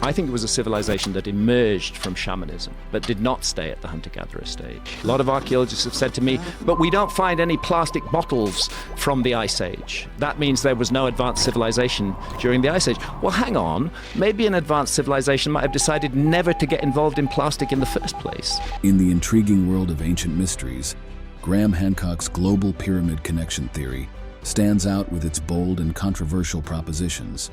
I think it was a civilization that emerged from shamanism, but did not stay at the hunter-gatherer stage. A lot of archaeologists have said to me, but we don't find any plastic bottles from the Ice Age. That means there was no advanced civilization during the Ice Age. Well, hang on. Maybe an advanced civilization might have decided never to get involved in plastic in the first place. In the intriguing world of ancient mysteries, Graham Hancock's global pyramid connection theory stands out with its bold and controversial propositions.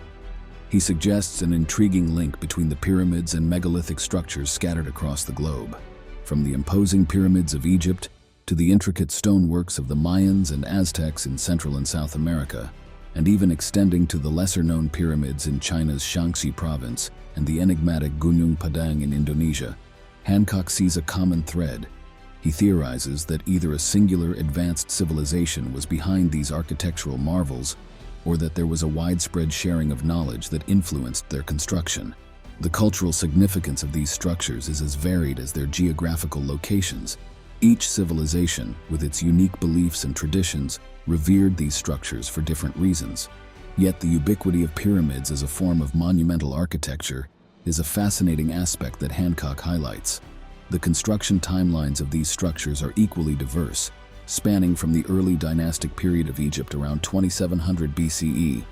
He suggests an intriguing link between the pyramids and megalithic structures scattered across the globe, from the imposing pyramids of Egypt to the intricate stoneworks of the Mayans and Aztecs in Central and South America, and even extending to the lesser-known pyramids in China's Shaanxi province and the enigmatic Gunung Padang in Indonesia. Hancock sees a common thread. He theorizes that either a singular advanced civilization was behind these architectural marvels, or that there was a widespread sharing of knowledge that influenced their construction. The cultural significance of these structures is as varied as their geographical locations. Each civilization, with its unique beliefs and traditions, revered these structures for different reasons. Yet the ubiquity of pyramids as a form of monumental architecture is a fascinating aspect that Hancock highlights. The construction timelines of these structures are equally diverse, spanning from the early dynastic period of Egypt around 2700 BCE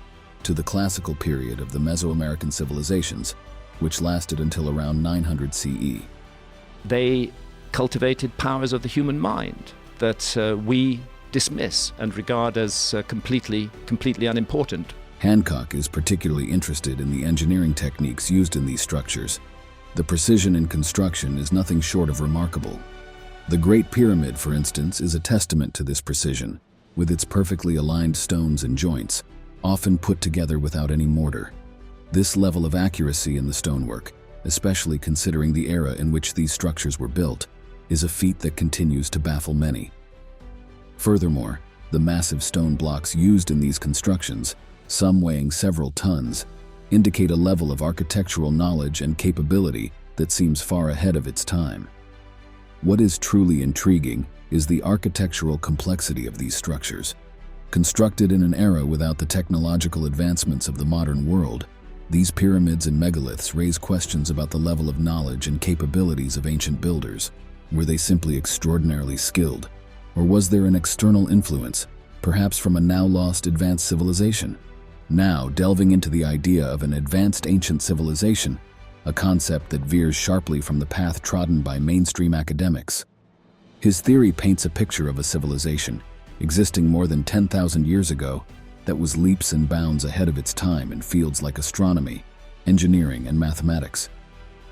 to the classical period of the Mesoamerican civilizations, which lasted until around 900 CE. They cultivated powers of the human mind that we dismiss and regard as completely unimportant. Hancock is particularly interested in the engineering techniques used in these structures. The precision in construction is nothing short of remarkable. The Great Pyramid, for instance, is a testament to this precision, with its perfectly aligned stones and joints, often put together without any mortar. This level of accuracy in the stonework, especially considering the era in which these structures were built, is a feat that continues to baffle many. Furthermore, the massive stone blocks used in these constructions, some weighing several tons, indicate a level of architectural knowledge and capability that seems far ahead of its time. What is truly intriguing is the architectural complexity of these structures. Constructed in an era without the technological advancements of the modern world, these pyramids and megaliths raise questions about the level of knowledge and capabilities of ancient builders. Were they simply extraordinarily skilled? Or was there an external influence, perhaps from a now-lost advanced civilization? Now, delving into the idea of an advanced ancient civilization, a concept that veers sharply from the path trodden by mainstream academics. His theory paints a picture of a civilization existing more than 10,000 years ago that was leaps and bounds ahead of its time in fields like astronomy, engineering, and mathematics.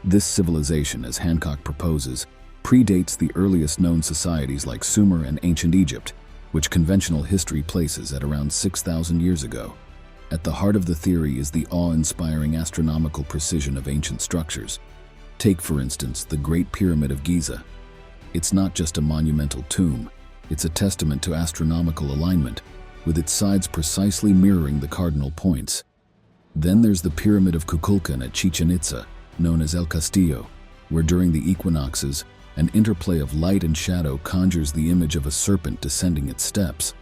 This civilization, as Hancock proposes, predates the earliest known societies like Sumer and ancient Egypt, which conventional history places at around 6,000 years ago. At the heart of the theory is the awe-inspiring astronomical precision of ancient structures. Take, for instance, the Great Pyramid of Giza. It's not just a monumental tomb, it's a testament to astronomical alignment, with its sides precisely mirroring the cardinal points. Then there's the Pyramid of Kukulkan at Chichen Itza, known as El Castillo, where during the equinoxes, an interplay of light and shadow conjures the image of a serpent descending its steps,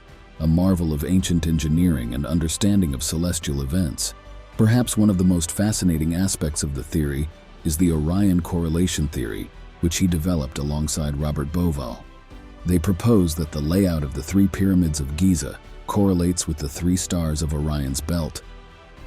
a marvel of ancient engineering and understanding of celestial events. Perhaps one of the most fascinating aspects of the theory is the Orion correlation theory, which he developed alongside Robert Bauval. They propose that the layout of the three pyramids of Giza correlates with the three stars of Orion's belt.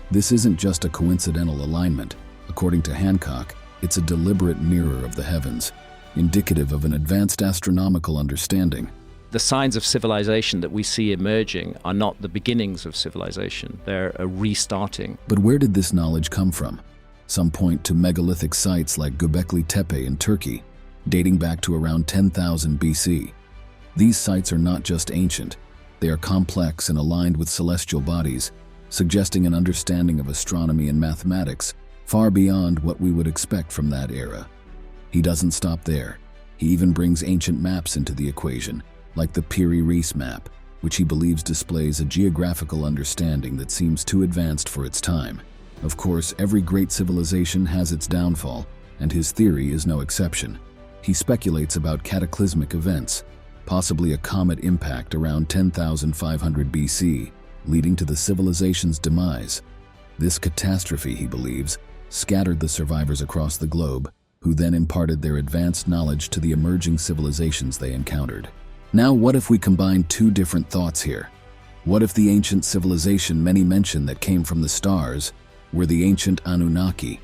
This isn't just a coincidental alignment. According to Hancock, it's a deliberate mirror of the heavens, indicative of an advanced astronomical understanding. The signs of civilization that we see emerging are not the beginnings of civilization, they're a restarting. But where did this knowledge come from? Some point to megalithic sites like Göbekli Tepe in Turkey, dating back to around 10,000 BC. These sites are not just ancient, they are complex and aligned with celestial bodies, suggesting an understanding of astronomy and mathematics far beyond what we would expect from that era. He doesn't stop there. He even brings ancient maps into the equation, like the Piri Reis map, which he believes displays a geographical understanding that seems too advanced for its time. Of course, every great civilization has its downfall, and his theory is no exception. He speculates about cataclysmic events, possibly a comet impact around 10,500 BC, leading to the civilization's demise. This catastrophe, he believes, scattered the survivors across the globe, who then imparted their advanced knowledge to the emerging civilizations they encountered. Now, what if we combine two different thoughts here? What if the ancient civilization many mention that came from the stars were the ancient Anunnaki?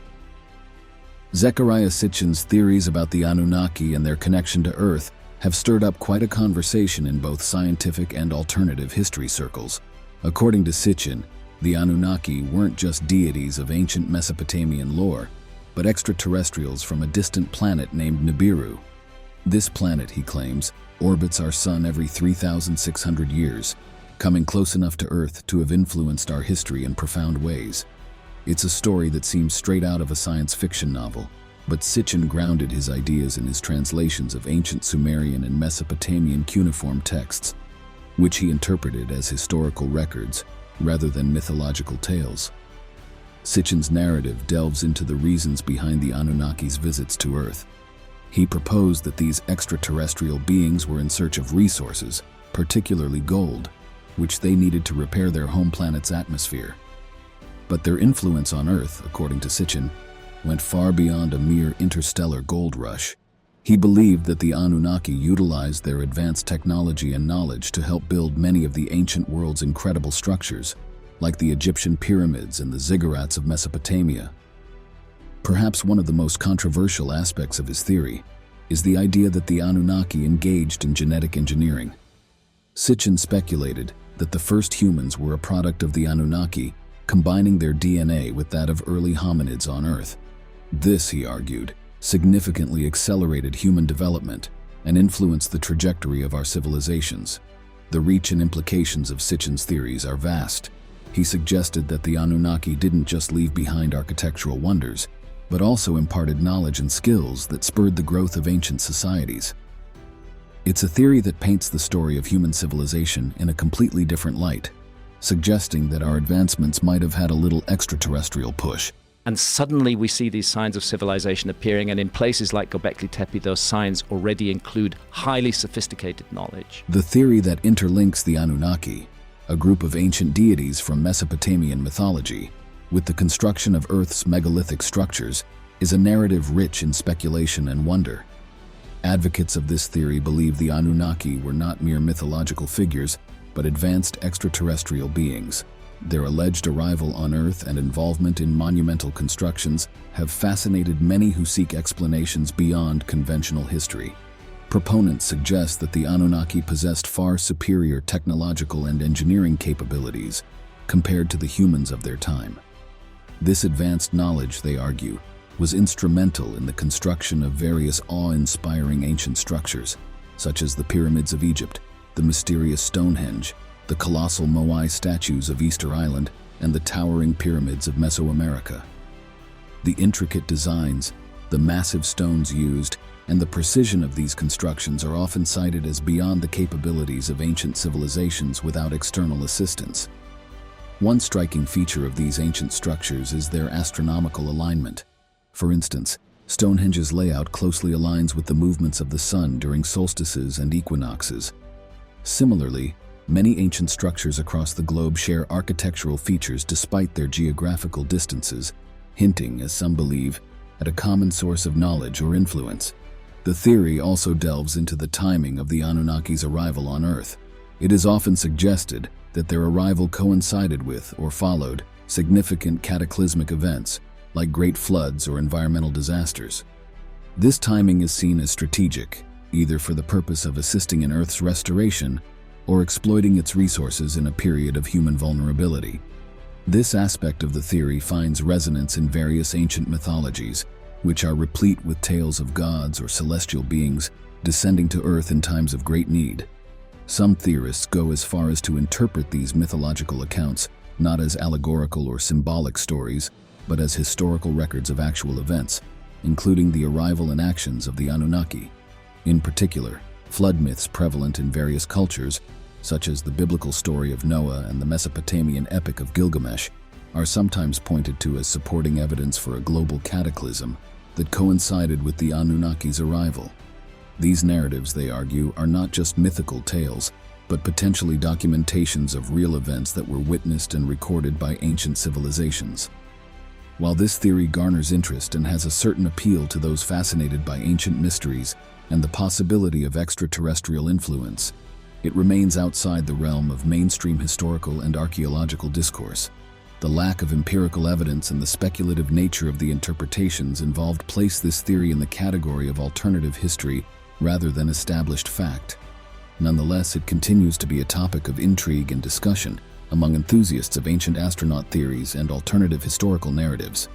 Zecharia Sitchin's theories about the Anunnaki and their connection to Earth have stirred up quite a conversation in both scientific and alternative history circles. According to Sitchin, the Anunnaki weren't just deities of ancient Mesopotamian lore, but extraterrestrials from a distant planet named Nibiru. This planet, he claims, orbits our sun every 3,600 years, coming close enough to Earth to have influenced our history in profound ways. It's a story that seems straight out of a science fiction novel, but Sitchin grounded his ideas in his translations of ancient Sumerian and Mesopotamian cuneiform texts, which he interpreted as historical records rather than mythological tales. Sitchin's narrative delves into the reasons behind the Anunnaki's visits to Earth. He proposed that these extraterrestrial beings were in search of resources, particularly gold, which they needed to repair their home planet's atmosphere. But their influence on Earth, according to Sitchin, went far beyond a mere interstellar gold rush. He believed that the Anunnaki utilized their advanced technology and knowledge to help build many of the ancient world's incredible structures, like the Egyptian pyramids and the ziggurats of Mesopotamia. Perhaps one of the most controversial aspects of his theory is the idea that the Anunnaki engaged in genetic engineering. Sitchin speculated that the first humans were a product of the Anunnaki, combining their DNA with that of early hominids on Earth. This, he argued, significantly accelerated human development and influenced the trajectory of our civilizations. The reach and implications of Sitchin's theories are vast. He suggested that the Anunnaki didn't just leave behind architectural wonders, but also imparted knowledge and skills that spurred the growth of ancient societies. It's a theory that paints the story of human civilization in a completely different light, suggesting that our advancements might have had a little extraterrestrial push. And suddenly we see these signs of civilization appearing, and in places like Göbekli Tepe, those signs already include highly sophisticated knowledge. The theory that interlinks the Anunnaki, a group of ancient deities from Mesopotamian mythology, with the construction of Earth's megalithic structures, is a narrative rich in speculation and wonder. Advocates of this theory believe the Anunnaki were not mere mythological figures, but advanced extraterrestrial beings. Their alleged arrival on Earth and involvement in monumental constructions have fascinated many who seek explanations beyond conventional history. Proponents suggest that the Anunnaki possessed far superior technological and engineering capabilities compared to the humans of their time. This advanced knowledge, they argue, was instrumental in the construction of various awe-inspiring ancient structures, such as the pyramids of Egypt, the mysterious Stonehenge, the colossal Moai statues of Easter Island, and the towering pyramids of Mesoamerica. The intricate designs, the massive stones used, and the precision of these constructions are often cited as beyond the capabilities of ancient civilizations without external assistance. One striking feature of these ancient structures is their astronomical alignment. For instance, Stonehenge's layout closely aligns with the movements of the sun during solstices and equinoxes. Similarly, many ancient structures across the globe share architectural features despite their geographical distances, hinting, as some believe, at a common source of knowledge or influence. The theory also delves into the timing of the Anunnaki's arrival on Earth. It is often suggested that their arrival coincided with or followed significant cataclysmic events, like great floods or environmental disasters. This timing is seen as strategic, either for the purpose of assisting in Earth's restoration or exploiting its resources in a period of human vulnerability. This aspect of the theory finds resonance in various ancient mythologies, which are replete with tales of gods or celestial beings descending to Earth in times of great need. Some theorists go as far as to interpret these mythological accounts not as allegorical or symbolic stories, but as historical records of actual events, including the arrival and actions of the Anunnaki. In particular, flood myths prevalent in various cultures, such as the biblical story of Noah and the Mesopotamian epic of Gilgamesh, are sometimes pointed to as supporting evidence for a global cataclysm that coincided with the Anunnaki's arrival. These narratives, they argue, are not just mythical tales, but potentially documentations of real events that were witnessed and recorded by ancient civilizations. While this theory garners interest and has a certain appeal to those fascinated by ancient mysteries and the possibility of extraterrestrial influence, it remains outside the realm of mainstream historical and archaeological discourse. The lack of empirical evidence and the speculative nature of the interpretations involved place this theory in the category of alternative history rather than established fact. Nonetheless, it continues to be a topic of intrigue and discussion among enthusiasts of ancient astronaut theories and alternative historical narratives.